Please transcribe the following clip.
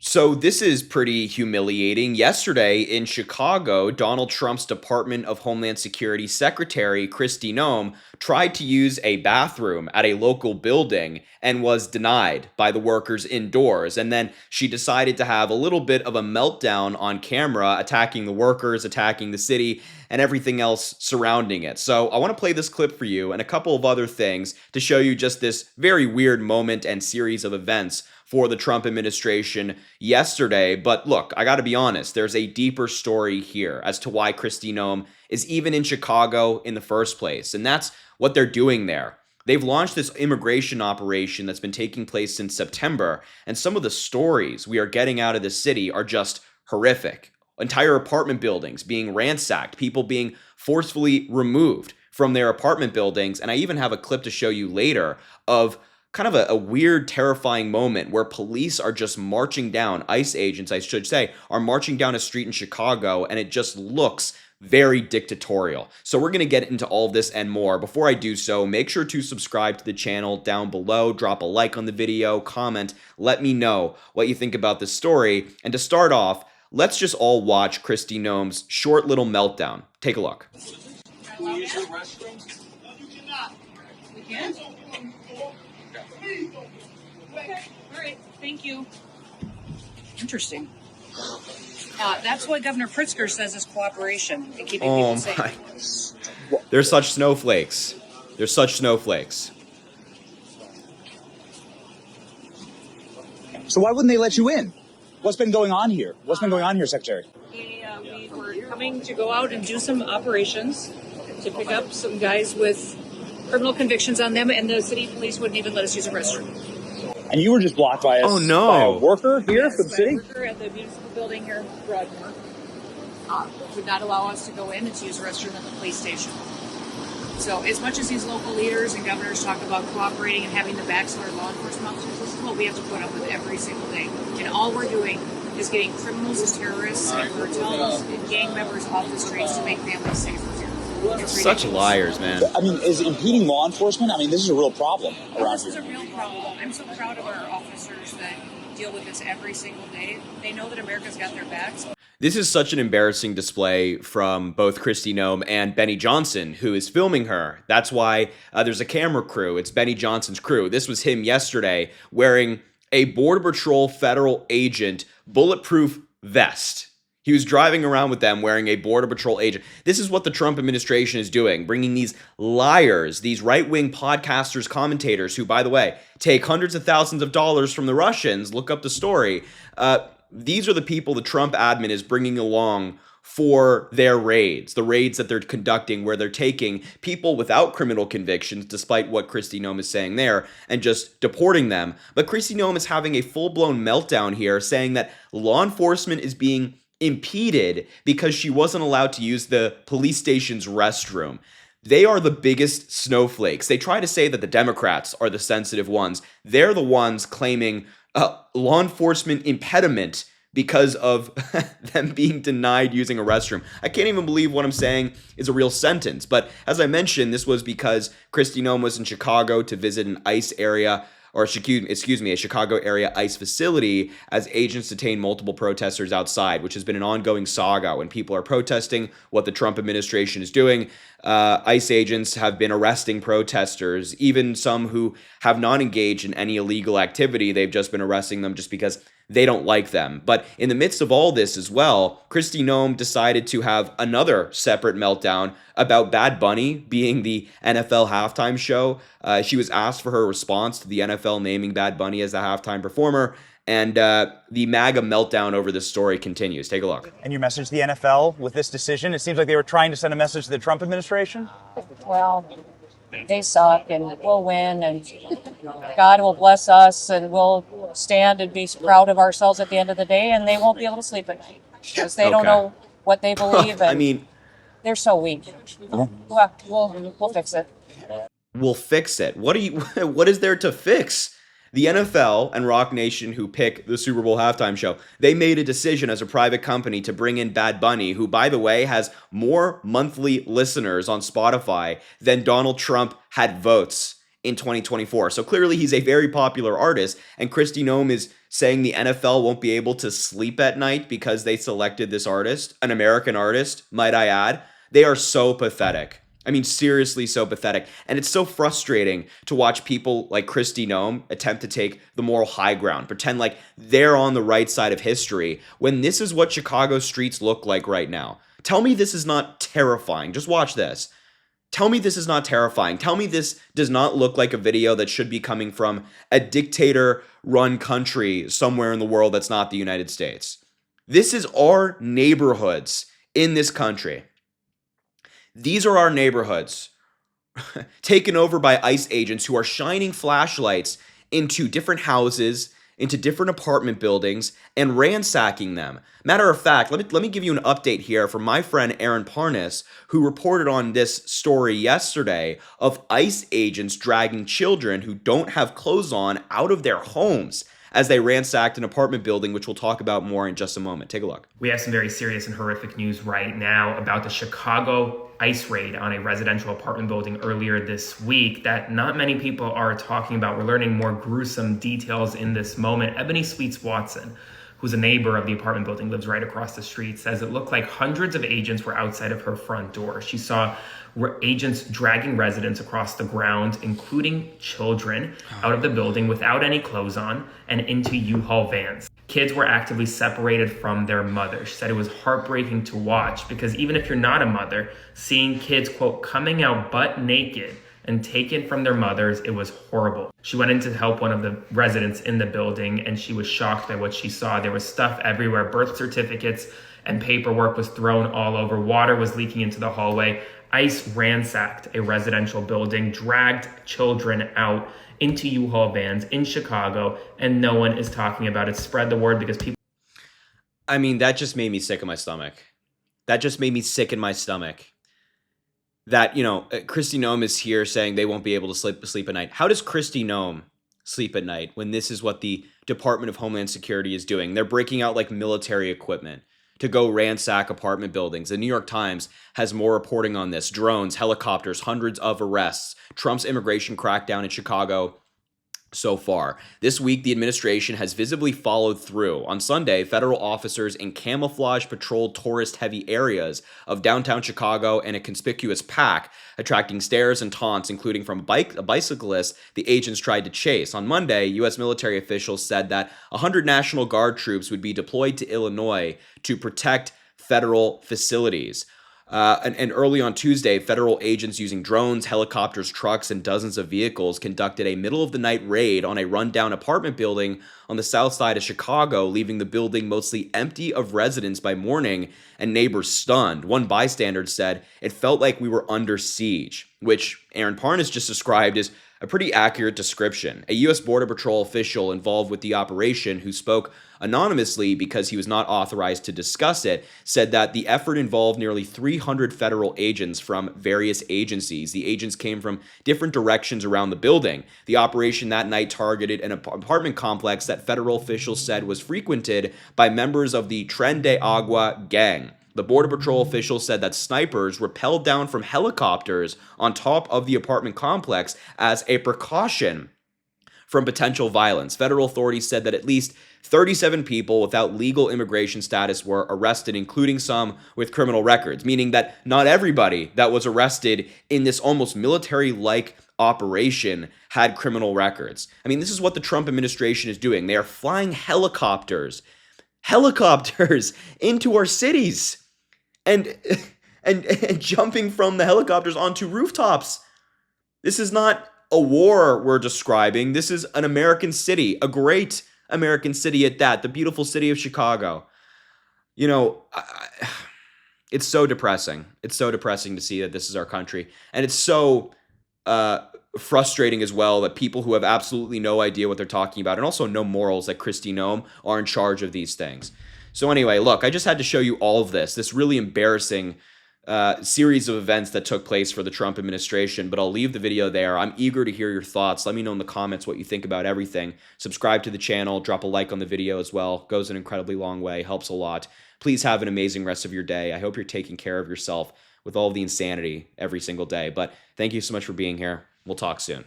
So this is pretty humiliating. Yesterday in Chicago, Donald Trump's Department of Homeland Security Secretary Kristi Noem tried to use a bathroom at a local building and was denied by the workers indoors. And then she decided to have a little bit of a meltdown on camera, attacking the workers, attacking the city, and everything else surrounding it. So I want to play this clip for you and a couple of other things to show you just this very weird moment and series of events for the Trump administration yesterday. But look, I got to be honest, there's a deeper story here as to why Kristi Noem is even in Chicago in the first place. And that's what they're doing there. They've launched this immigration operation that's been taking place since September. And some of the stories we are getting out of the city are just horrific. Entire apartment buildings being ransacked, people being forcefully removed from their apartment buildings. And I even have a clip to show you later of kind of a weird, terrifying moment where police are just marching down, ICE agents, I should say, are marching down a street in Chicago, and it just looks very dictatorial. So we're going to get into all of this and more. Before I do so, make sure to subscribe to the channel down below, drop a like on the video, comment, let me know what you think about this story. And to start off, let's just all watch Kristi Noem's short little meltdown. Take a look. Can we use your restroom? No, you cannot. We can? Okay. All right. Thank you. Interesting. That's what Governor Pritzker says is cooperation and keeping people safe. They're such snowflakes. They're such snowflakes. So why wouldn't they let you in? What's been going on here? What's been going on here, Secretary? We were coming to go out and do some operations to pick up some guys with criminal convictions on them, and the city police wouldn't even let us use a restroom. And you were just blocked by by a worker here for the city? A worker at the municipal building here in Broadmoor would not allow us to go in and to use a restroom at the police station. So as much as these local leaders and governors talk about cooperating and having the backs of our law enforcement officers, this is what we have to put up with every single day. And all we're doing is getting criminals as terrorists and cartels and gang members off the streets to make families safer here. Such liars, man. I mean, is impeding law enforcement? I mean, this is a real problem around This is a real problem. I'm so proud of our officers that deal with this every single day. They know that America's got their backs. This is such an embarrassing display from both Kristi Noem and Benny Johnson, who is filming her. That's why there's a camera crew. It's Benny Johnson's crew. This was him yesterday wearing a Border Patrol federal agent bulletproof vest. He was driving around with them wearing a Border Patrol agent. This is what the Trump administration is doing, bringing these liars, these right-wing podcasters, commentators, who, by the way, take hundreds of thousands of dollars from the Russians. Look up the story. These are the people the Trump admin is bringing along for their raids, the raids that they're conducting where they're taking people without criminal convictions, despite what Kristi Noem is saying there, and just deporting them. But Kristi Noem is having a full-blown meltdown here, saying that law enforcement is being impeded because she wasn't allowed to use the police station's restroom. They are the biggest snowflakes. They try to say that the Democrats are the sensitive ones. They're the ones claiming law enforcement impediment because of them being denied using a restroom. I can't even believe what I'm saying is a real sentence. But as I mentioned, this was because Kristi Noem was in Chicago to visit an ICE area, or excuse me, a Chicago area ICE facility as agents detain multiple protesters outside, which has been an ongoing saga when people are protesting what the Trump administration is doing. ICE agents have been arresting protesters, even some who have not engaged in any illegal activity. They've just been arresting them just because they don't like them. But in the midst of all this as well, Kristi Noem decided to have another separate meltdown about Bad Bunny being the NFL halftime show. She was asked for her response to the NFL naming Bad Bunny as the halftime performer, and the MAGA meltdown over this story continues. Take a look. And your message to the NFL with this decision? It seems like they were trying to send a message to the Trump administration? Well, they suck, and we'll win, and God will bless us, and we'll stand and be proud of ourselves at the end of the day, and they won't be able to sleep at night because they don't know what they believe, and I mean, they're so weak. Well, we'll fix it. We'll fix it. What is there to fix? The NFL and Rock Nation, who pick the Super Bowl halftime show, they made a decision as a private company to bring in Bad Bunny, who, by the way, has more monthly listeners on Spotify than Donald Trump had votes in 2024. So clearly he's a very popular artist, and Kristi Noem is saying the NFL won't be able to sleep at night because they selected this artist, an American artist, might I add. They are so pathetic. I mean, seriously, so pathetic. And it's so frustrating to watch people like Kristi Noem attempt to take the moral high ground, pretend like they're on the right side of history, when this is what Chicago streets look like right now. Tell me this is not terrifying. Just watch this. Tell me this is not terrifying. Tell me this does not look like a video that should be coming from a dictator-run country somewhere in the world that's not the United States. This is our neighborhoods in this country. These are our neighborhoods taken over by ICE agents who are shining flashlights into different houses, into different apartment buildings, and ransacking them. Matter of fact, let me give you an update here from my friend Aaron Parnas, who reported on this story yesterday of ICE agents dragging children who don't have clothes on out of their homes as they ransacked an apartment building, which we'll talk about more in just a moment. Take a look. We have some very serious and horrific news right now about the Chicago ICE raid on a residential apartment building earlier this week that not many people are talking about. We're learning more gruesome details in this moment. Ebony Sweets Watson, who's a neighbor of the apartment building, lives right across the street, says it looked like hundreds of agents were outside of her front door. She saw agents dragging residents across the ground, including children, out of the building without any clothes on and into U-Haul vans. Kids were actively separated from their mother. She said it was heartbreaking to watch because even if you're not a mother, seeing kids, quote, coming out butt naked and taken from their mothers, it was horrible. She went in to help one of the residents in the building and she was shocked by what she saw. There was stuff everywhere. Birth certificates and paperwork was thrown all over. Water was leaking into the hallway. ICE ransacked a residential building, dragged children out into U-Haul vans in Chicago, and no one is talking about it. Spread the word because people... I mean, that just made me sick in my stomach. That just made me sick in my stomach. That, Kristi Noem is here saying they won't be able to sleep at night. How does Kristi Noem sleep at night when this is what the Department of Homeland Security is doing? They're breaking out like military equipment to go ransack apartment buildings. The New York Times has more reporting on this. Drones, helicopters, hundreds of arrests. Trump's immigration crackdown in Chicago so far. This week, the administration has visibly followed through. On Sunday, federal officers in camouflage patrolled tourist-heavy areas of downtown Chicago and a conspicuous pack, attracting stares and taunts, including from a bicyclist the agents tried to chase. On Monday, U.S. military officials said that 100 National Guard troops would be deployed to Illinois to protect federal facilities. And early on Tuesday, federal agents using drones, helicopters, trucks, and dozens of vehicles conducted a middle-of-the-night raid on a rundown apartment building on the south side of Chicago, leaving the building mostly empty of residents by morning and neighbors stunned. One bystander said, "It felt like we were under siege," which Aaron Parnas just described as a pretty accurate description. A U.S. Border Patrol official involved with the operation, who spoke anonymously because he was not authorized to discuss it, said that the effort involved nearly 300 federal agents from various agencies. The agents came from different directions around the building. The operation that night targeted an apartment complex that federal officials said was frequented by members of the Tren de Agua gang. The Border Patrol official said that snipers rappelled down from helicopters on top of the apartment complex as a precaution from potential violence. Federal authorities said that at least 37 people without legal immigration status were arrested, including some with criminal records, meaning that not everybody that was arrested in this almost military-like operation had criminal records. I mean, this is what the Trump administration is doing. They are flying helicopters into our cities and jumping from the helicopters onto rooftops. This is not a war we're describing. This is an American city, a great American city at that, the beautiful city of Chicago. It's so depressing. It's so depressing to see that this is our country. And it's so frustrating as well that people who have absolutely no idea what they're talking about and also no morals like Kristi Noem are in charge of these things. So anyway, look, I just had to show you all of this really embarrassing series of events that took place for the Trump administration, but I'll leave the video there. I'm eager to hear your thoughts. Let me know in the comments what you think about everything. Subscribe to the channel, drop a like on the video as well. Goes an incredibly long way, helps a lot. Please have an amazing rest of your day. I hope you're taking care of yourself with all of the insanity every single day. But thank you so much for being here. We'll talk soon.